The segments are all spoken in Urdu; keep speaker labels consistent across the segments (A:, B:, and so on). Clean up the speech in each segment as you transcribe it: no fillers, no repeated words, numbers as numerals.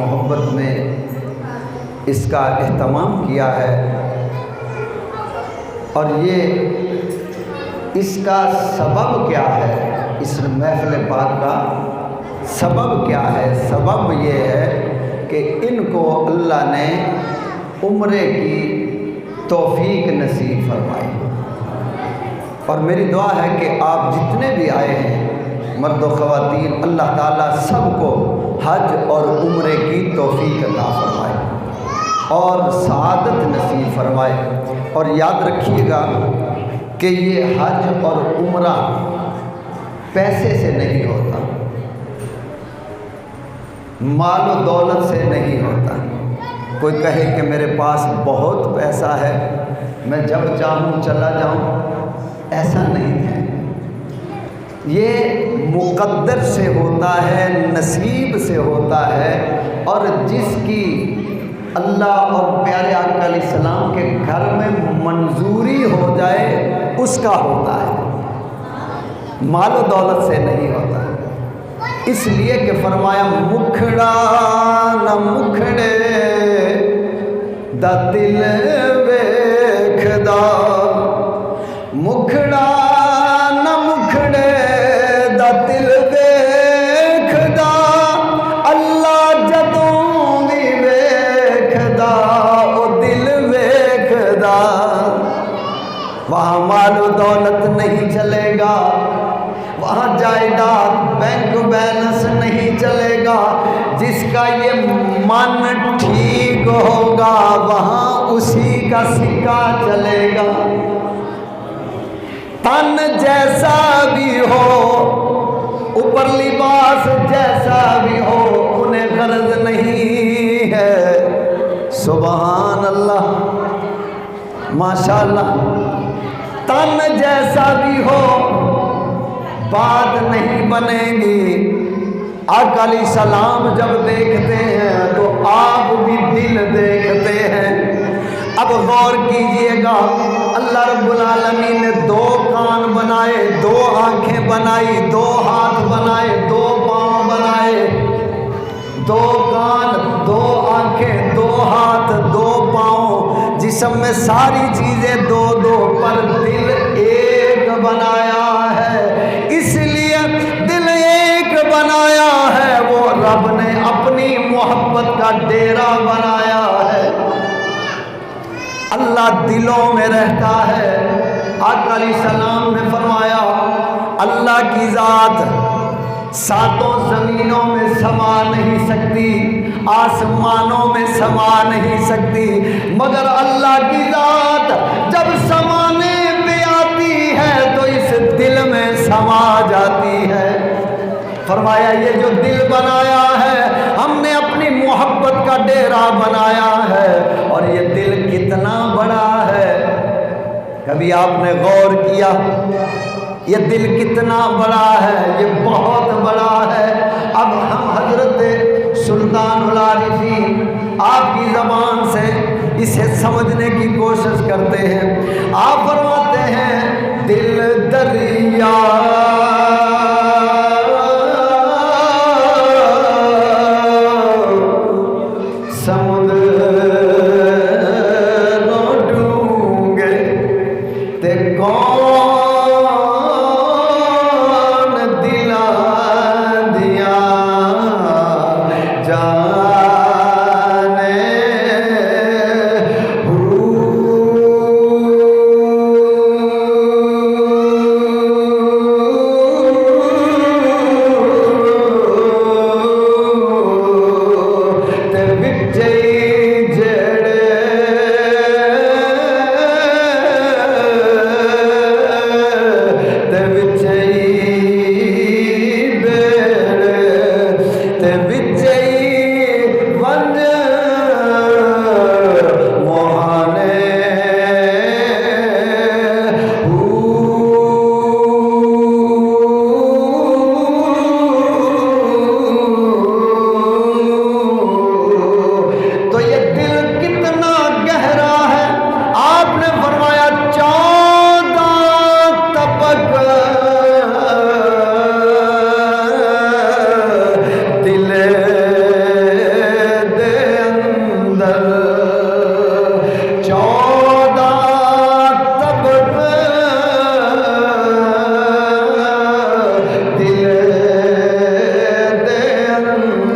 A: محبت میں اس کا اہتمام کیا ہے، اور یہ اس کا سبب کیا ہے، اس محفل پاک کا سبب کیا ہے؟ سبب یہ ہے کہ ان کو اللہ نے عمرے کی توفیق نصیب فرمائی، اور میری دعا ہے کہ آپ جتنے بھی آئے ہیں مرد و خواتین، اللہ تعالیٰ سب کو حج اور عمرے کی توفیق عطا فرمائے اور سعادت نصیب فرمائے۔ اور یاد رکھیے گا کہ یہ حج اور عمرہ پیسے سے نہیں ہوتا، مال و دولت سے نہیں ہوتا۔ کوئی کہے کہ میرے پاس بہت پیسہ ہے، میں جب چاہوں چلا جاؤں، ایسا نہیں ہے۔ یہ مقدر سے ہوتا ہے، نصیب سے ہوتا ہے، اور جس کی اللہ اور پیارے آقا علیہ السلام کے گھر میں منظوری ہو جائے اس کا ہوتا ہے، مال و دولت سے نہیں ہوتا۔ اس لیے کہ فرمایا مکھڑا نہ مکھڑے دا دل ویکھدا، مکھڑا نہ مکھڑے دا دل ویکھدا، اللہ جدوں بھی ویکھدا او دل ویکھدا۔ وہاں مال و دولت نہیں چلے گا، وہاں جائیداد بینک بیلنس نہیں چلے گا، جس کا یہ من ٹھیک ہوگا وہاں اسی کا سکہ چلے گا۔ تن جیسا بھی ہو، اوپر لباس جیسا بھی ہو، انہیں غرض نہیں ہے۔ سبحان اللہ، ماشاءاللہ۔ تن جیسا بھی ہو، بات نہیں بنے گی۔ آقا علیہ السلام جب دیکھتے ہیں تو آپ بھی دل دیکھتے ہیں۔ اب غور کیجئے گا، اللہ رب العالمین نے دو کان بنائے، دو آنکھیں بنائی، دو ہاتھ بنائے، دو پاؤں بنائے، دو کان، دو آنکھیں، دو ہاتھ، دو پاؤں، جسم میں ساری چیزیں دو دو، پر دل ایک بنایا ہے۔ اس لیے دل ایک بنایا ہے، وہ رب نے اپنی محبت کا ڈیرا بنایا ہے۔ اللہ دلوں میں رہتا ہے۔ آقا علیہ السلام نے فرمایا اللہ کی ذات ساتوں زمینوں میں سما نہیں سکتی، آسمانوں میں سما نہیں سکتی، مگر اللہ کی ذات جب سمانے پہ آتی ہے تو اس دل میں سما جاتی ہے۔ فرمایا یہ جو دل بنایا ہے ہم نے اپنی محبت کا ڈیرا بنایا ہے، اور یہ دل کتنا بڑا ہے، کبھی آپ نے غور کیا؟ یہ دل کتنا بڑا ہے، یہ بہت بڑا ہے۔ اب ہم حضرت سلطان العارفین آپ کی زبان سے اسے سمجھنے کی کوشش کرتے ہیں۔ آپ فرماتے ہیں دل دریا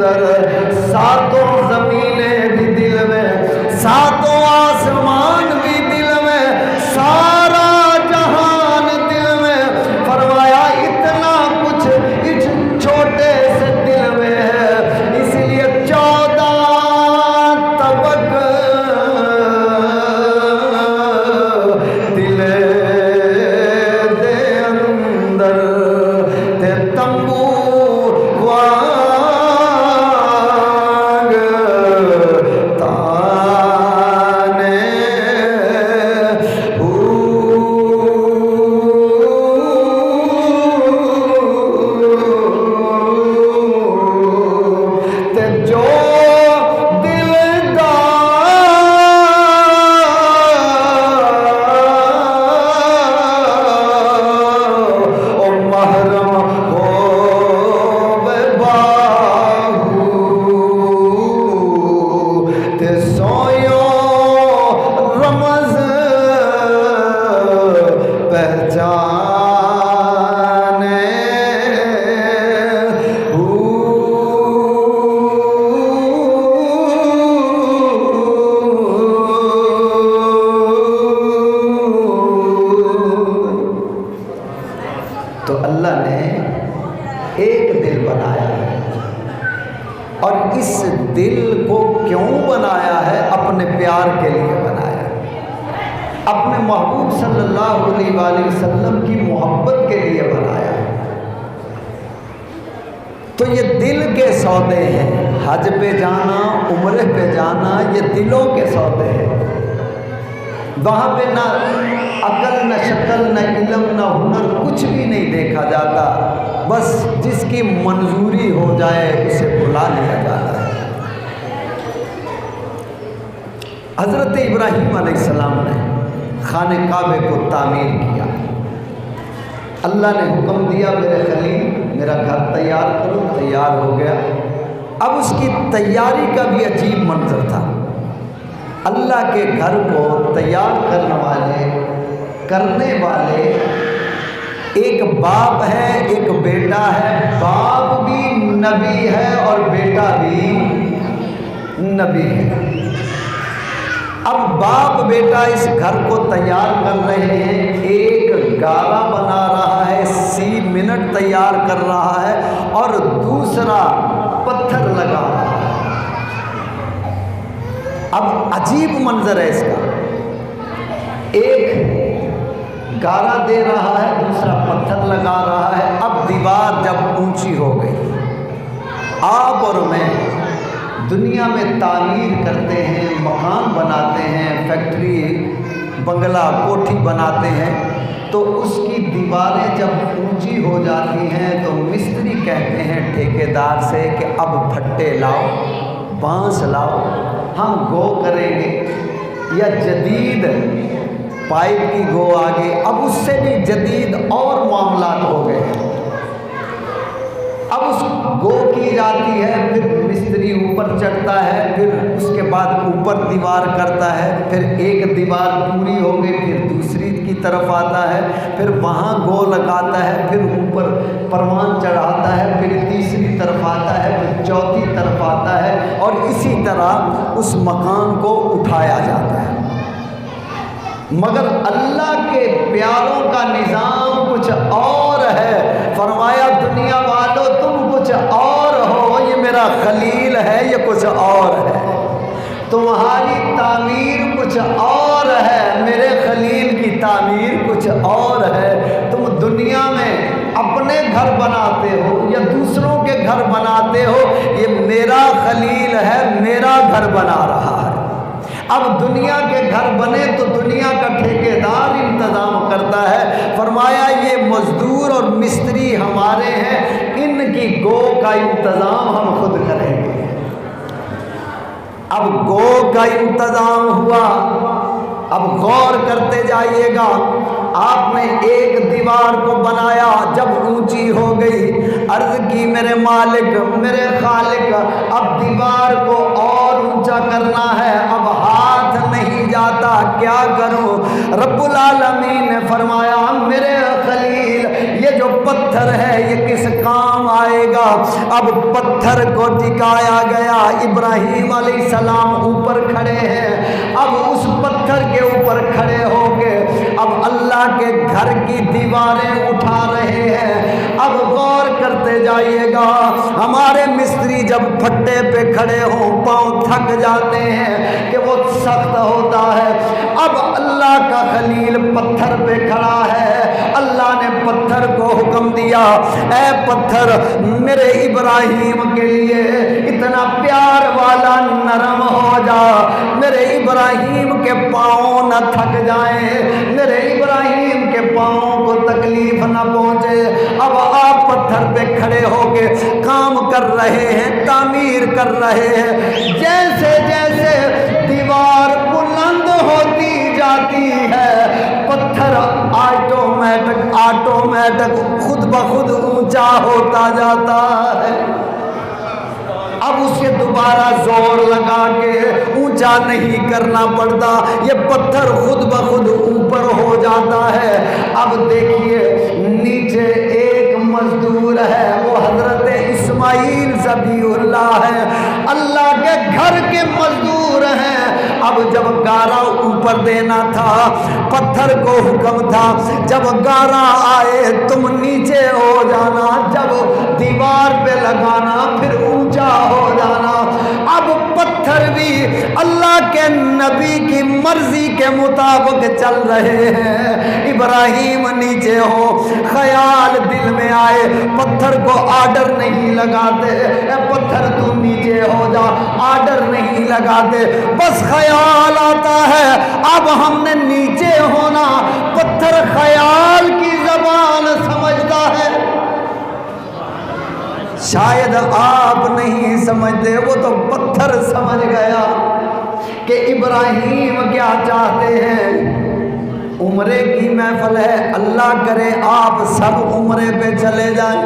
A: اندر ساتوں زمینیں بھی دل میں، ساتوں آسمان بھی دل میں، سارا جہان دل میں، فرمایا اتنا کچھ اس چھوٹے سے دل میں ہے، اس لیے 14 طبق دل دے اندر تے تمبو وانگ تانے تے جو تو اللہ نے ایک دل بنایا ہے، اور اس دل کو کیوں بنایا ہے؟ اپنے پیار کے لیے بنایا ہے، اپنے محبوب صلی اللہ علیہ وآلہ وسلم کی محبت کے لیے بنایا ہے۔ تو یہ دل کے سودے ہیں، حج پہ جانا، عمرے پہ جانا، یہ دلوں کے سودے ہیں۔ وہاں پہ نہ عقل، نہ شکل، نہ علم، نہ ہنر، کچھ بھی نہیں دیکھا جاتا، بس جس کی منظوری ہو جائے اسے بلا لیا جاتا ہے۔ حضرت ابراہیم علیہ السلام نے خانہ کعبے کو تعمیر کیا، اللہ نے حکم دیا میرے خلیل میرا گھر تیار کرو، تیار ہو گیا۔ اب اس کی تیاری کا بھی عجیب منظر تھا۔ اللہ کے گھر کو تیار کرنے والے ایک باپ ہے، ایک بیٹا ہے، باپ بھی نبی ہے اور بیٹا بھی نبی ہے۔ اب باپ بیٹا اس گھر کو تیار کر رہے ہیں، ایک گارا بنا رہا ہے، سیمنٹ تیار کر رہا ہے، اور دوسرا پتھر لگا رہا ہے۔ اب عجیب منظر ہے اس کا، ایک گارا دے رہا ہے، دوسرا پتھر لگا رہا ہے۔ اب دیوار جب اونچی ہو گئی، آپ اور میں دنیا میں تعمیر کرتے ہیں، مکان بناتے ہیں، فیکٹری، بنگلہ، کوٹھی بناتے ہیں، تو اس کی دیواریں جب اونچی ہو جاتی ہیں تو مستری کہتے ہیں ٹھیکیدار سے کہ اب پھٹے لاؤ، بانس لاؤ، ہم گو کریں گے، یا جدید پائپ کی گو آگے، اب اس سے بھی جدید اور معاملات ہو گئے ہیں۔ اب اس گو کی جاتی ہے، پھر مستری اوپر چڑھتا ہے، پھر اس کے بعد اوپر دیوار کرتا ہے، پھر ایک دیوار پوری ہو گئی، پھر دوسری کی طرف آتا ہے، پھر وہاں گو لگاتا ہے، پھر اوپر پروان چڑھاتا ہے، پھر تیسری طرف آتا ہے، پھر چوتھی طرف آتا ہے، اور اسی طرح اس مکان کو اٹھایا جاتا ہے۔ مگر اللہ کے پیاروں کا نظام کچھ اور ہے۔ فرمایا دنیا والو تم کچھ اور ہو، یہ میرا خلیل ہے، یہ کچھ اور ہے، تمہاری تعمیر کچھ اور ہے، میرے خلیل کی تعمیر کچھ اور ہے۔ تم دنیا میں اپنے گھر بناتے ہو یا دوسروں کے گھر بناتے ہو، یہ میرا خلیل ہے، میرا گھر بنا رہا ہے۔ اب دنیا کے گھر بنے تو دنیا کا ٹھیکیدار انتظام کرتا ہے۔ فرمایا یہ مزدور اور مستری ہمارے ہیں، ان کی گو کا انتظام ہم خود کریں گے۔ اب گو کا انتظام ہوا، اب غور کرتے جائیے گا۔ آپ نے ایک دیوار کو بنایا، جب اونچی ہو گئی عرض کی میرے مالک، میرے خالق، اب دیوار کو اور اونچا کرنا ہے، اب ہاتھ نہیں جاتا، کیا کروں؟ رب العالمین نے فرمایا میرے خلیل یہ جو پتھر پتھر ہے یہ کس کام آئے گا؟ اب پتھر کو ٹکایا گیا، ابراہیم علیہ السلام اوپر کھڑے ہیں، اب اس پتھر کے اوپر کھڑے ہو کے اب اللہ کے گھر کی دیواریں اٹھا رہے ہیں۔ اب غور کرتے جائیے گا، ہمارے مستری جب پھٹے پہ کھڑے ہوں پاؤں تھک جاتے ہیں کہ وہ سخت ہوتا ہے، اب اللہ کا خلیل پتھر پہ کھڑا ہے، اللہ نے پتھر کو حکم دیا، اے پتھر میرے ابراہیم کے لیے اتنا پیار والا نرم ہو جا، میرے ابراہیم کے پاؤں نہ تھک جائیں، میرے ابراہیم کے پاؤں کو تکلیف نہ پہنچے۔ اب آپ پتھر پہ کھڑے ہو کے کام کر رہے ہیں، تعمیر کر رہے ہیں، جیسے جیسے دیوار بلند ہوتی جاتی ہے پتھر آٹومیٹک خود بخود اونچا ہوتا جاتا ہے۔ اب اسے دوبارہ زور لگا کے اونچا نہیں کرنا پڑتا، یہ پتھر خود بخود اوپر ہو جاتا ہے۔ اب دیکھیے نیچے ایک مزدور ہے، وہ حضرت اسماعیل ذبیح اللہ ہے، اللہ کے گھر کے مزدور ہیں۔ اب جب گارا اوپر دینا تھا، پتھر کو حکم تھا جب گارا آئے تم نیچے ہو جانا، جب دیوار پہ لگانا پھر اونچا ہو جانا۔ اب پتھر بھی اللہ کے نبی کی مرضی کے مطابق چل رہے ہیں۔ ابراہیم نیچے ہو، خیال دل میں آئے، پتھر کو آرڈر نہیں لگاتے، اے پتھر تو نیچے ہو جا، آرڈر نہیں لگاتے، بس خیال آتا ہے اب ہم نے نیچے ہونا۔ پتھر خیال کی زبان سمجھتا ہے، شاید آپ نہیں سمجھتے، وہ تو پتھر سمجھ گیا کہ ابراہیم کیا چاہتے ہیں۔ عمرے کی محفل ہے، اللہ کرے آپ سب عمرے پہ چلے جائیں۔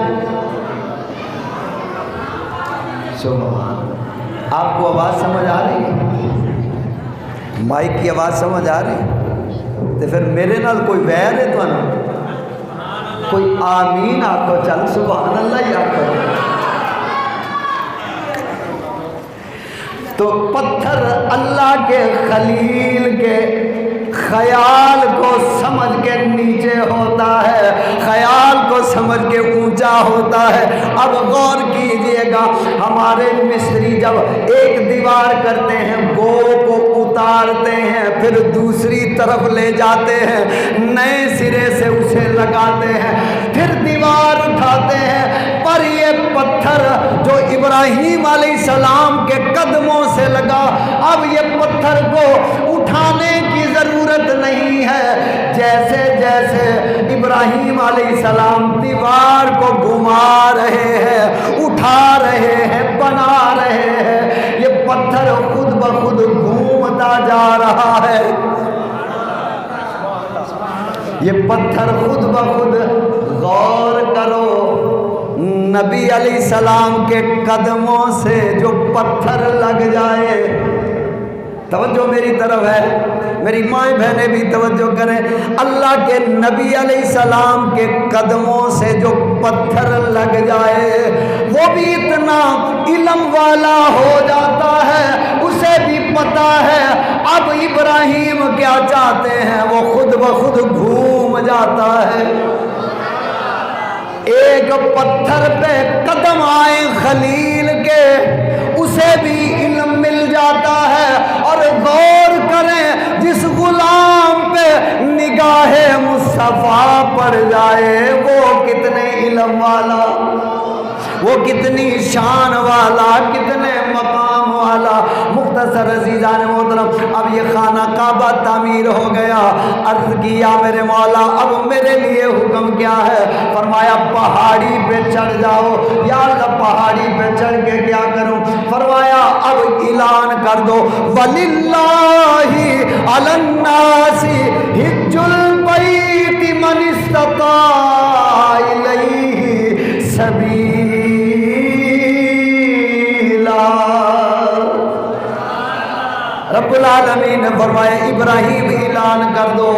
A: سبحان، آپ کو آواز سمجھ آ رہی ہے؟ مائک کی آواز سمجھ آ رہی ہے؟ تو پھر میرے نال کوئی ویر ہے تو کوئی آمین آکھو، چل سبحان اللہ ہی آکھو۔ تو پتھر اللہ کے خلیل کے خیال کو سمجھ کے نیچے ہوتا ہے، خیال کو سمجھ کے اونچا ہوتا ہے۔ اب غور کیجئے گا، ہمارے مستری جب ایک دیوار کرتے ہیں، گو کو اتارتے ہیں، پھر دوسری طرف لے جاتے ہیں، نئے سرے سے اسے لگاتے ہیں، پھر دیوار اٹھاتے ہیں، پر یہ پتھر جو ابراہیم علیہ السلام کے قدموں سے لگا، اب یہ پتھر کو اٹھانے کی ضرورت نہیں ہے۔ جیسے جیسے ابراہیم علیہ السلام دیوار کو گھما رہے ہیں، اٹھا رہے ہیں، بنا رہے ہیں، یہ پتھر خود بخود گھومتا جا رہا ہے، یہ پتھر خود بخود۔ غور کرو، نبی علیہ السلام کے قدموں سے جو پتھر لگ جائے، توجہ میری طرف ہے، میری مائیں بہنیں بھی توجہ کریں، اللہ کے نبی علیہ السلام کے قدموں سے جو پتھر لگ جائے، وہ بھی اتنا علم والا ہو جاتا ہے، اسے بھی پتا ہے اب ابراہیم کیا چاہتے ہیں، وہ خود بخود گھوم جاتا ہے۔ ایک پتھر پہ قدم آئے خلیل کے، اسے بھی علم مل جاتا ہے۔ اور غور کریں، جس غلام پہ نگاہ مصطفیٰ پڑ جائے وہ کتنے علم والا، وہ کتنی شان والا، کتنے مقام والا۔ مختصر عزیزان محترم، اب یہ خانہ کعبہ تعمیر ہو گیا، عرض کیا میرے مولا اب میرے لیے حکم کیا ہے؟ فرمایا پہاڑی پہ چڑھ جاؤ۔ یا اللہ پہاڑی پہ چڑھ کے کیا کروں؟ فرمایا اب اعلان کر دو، وَلِلَّهِ عَلَى النَّاسِ حِجُّ الْبَيْتِ مَنِ اسْتَطَاعَ إِلَيْهِ سَبِيلًا۔ رب العالمین نے فرمایا ابراہیم اعلان کر دو،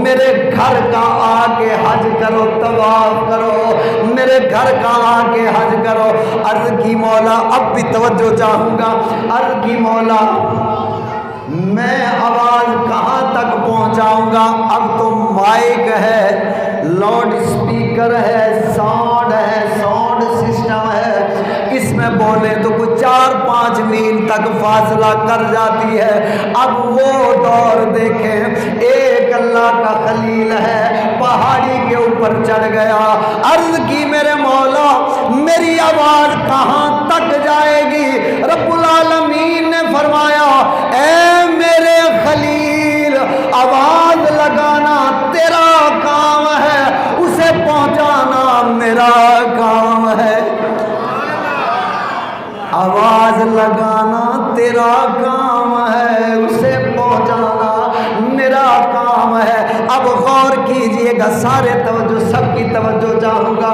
A: میرے گھر کا آ کے حج کرو، طواف کرو، میرے گھر کا آ کے حج کرو۔ عرض کی مولا، اب بھی توجہ چاہوں گا، عرض کی مولا میں آواز کہاں تک پہنچاؤں گا؟ اب تو مائک ہے، لاؤڈ اسپیکر ہے، ساؤنڈ سسٹم ہے، اس میں بولے تو کچھ 4-5 میل تک فاصلہ کر جاتی ہے۔ اب وہ دور دیکھیں، ایک اللہ کا خلیل ہے، پہاڑی کے اوپر چڑھ گیا، عرض کی میرے مولا میری آواز کہاں تک جائے گی؟ رب العالمین نے فرمایا اے میرے خلیل، آواز لگانا تیرا کام ہے، اسے پہنچانا میرا کام ہے۔ آواز لگانا تیرا کام ہے، اسے پہنچانا میرا کام ہے۔ اب غور کیجئے گا، سارے توجہ، سب کی توجہ چاہوں گا۔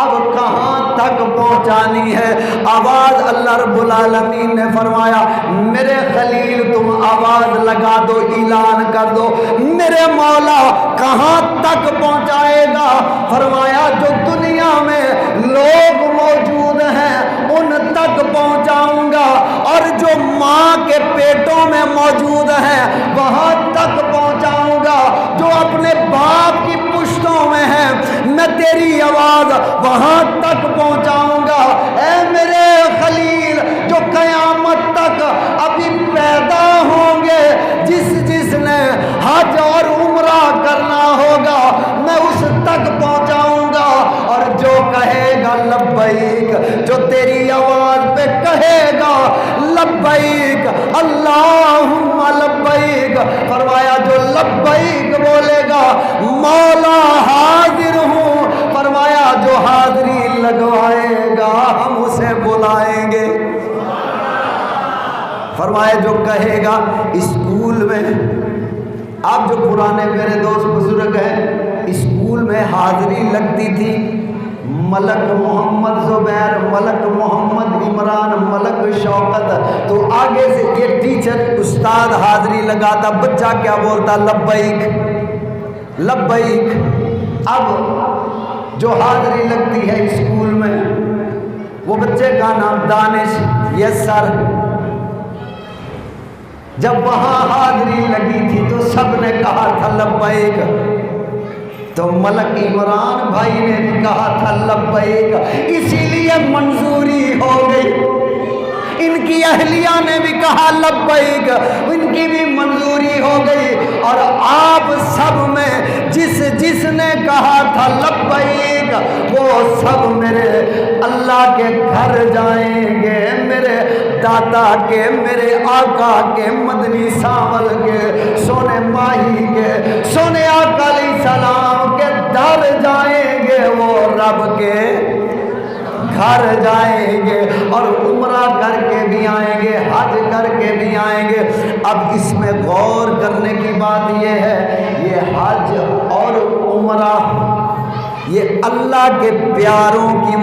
A: اب کہاں تک پہنچانی ہے آواز؟ اللہ رب العالمین نے فرمایا میرے خلیل تم آواز لگا دو، اعلان کر دو۔ میرے مولا کہاں تک پہنچائے گا؟ فرمایا جو دنیا میں لوگ موجود ہیں ان تک پہنچاؤں گا، اور جو ماں کے پیٹوں میں موجود ہیں وہاں تک پہنچاؤں گا، جو اپنے باپ کی پشتوں میں ہیں میں تیری آواز وہاں تک پہنچاؤں گا۔ اے میرے خلیل، جو قیامت تک ابھی پیدا ہوں گے، جس نے حج اور عمرہ کرنا ہوگا میں اس تک پہنچاؤں گا، اور جو کہے گا لبیک، جو تیری آواز پہ کہے گا لبیک اللہم لبیک، فرمایا جو لبیک بولے گا مولا حاضر ہوں، فرمایا جو حاضری لگوائے گا ہم اسے بلائیں گے۔ فرمایا جو کہے گا اسکول میں، اب جو پرانے میرے دوست بزرگ ہیں، اسکول میں حاضری لگتی تھی، ملک محمد زبیر، ملک محمد عمران، ملک شوکت، تو آگے سے یہ ٹیچر استاد حاضری لگاتا، بچہ کیا بولتا؟ لبیک لبیک۔ اب جو حاضری لگتی ہے اسکول میں، وہ بچے کا نام دانش، یس سر۔ جب وہاں حاضری لگی تھی تو سب نے کہا تھا لبیک، تو ملک عمران بھائی نے بھی کہا تھا لبیک، اسی لیے منظوری ہو گئی۔ ان کی اہلیہ نے بھی کہا لبیک، ان کی بھی منظوری ہو گئی، اور آپ سب میں جس نے کہا تھا لبیک وہ سب میرے اللہ کے گھر جائیں گے، میرے دادا کے، میرے آقا کے، مدنی ساول کے، سونے ماہی کے، سونے آقا علیہ السلام کے در جائیں گے، وہ رب کے گھر جائیں گے، اور عمرہ کر کے بھی آئیں گے، حج کر کے بھی آئیں گے۔ اب اس میں غور کرنے کی بات یہ ہے، یہ حج اور عمرہ یہ اللہ کے پیاروں کی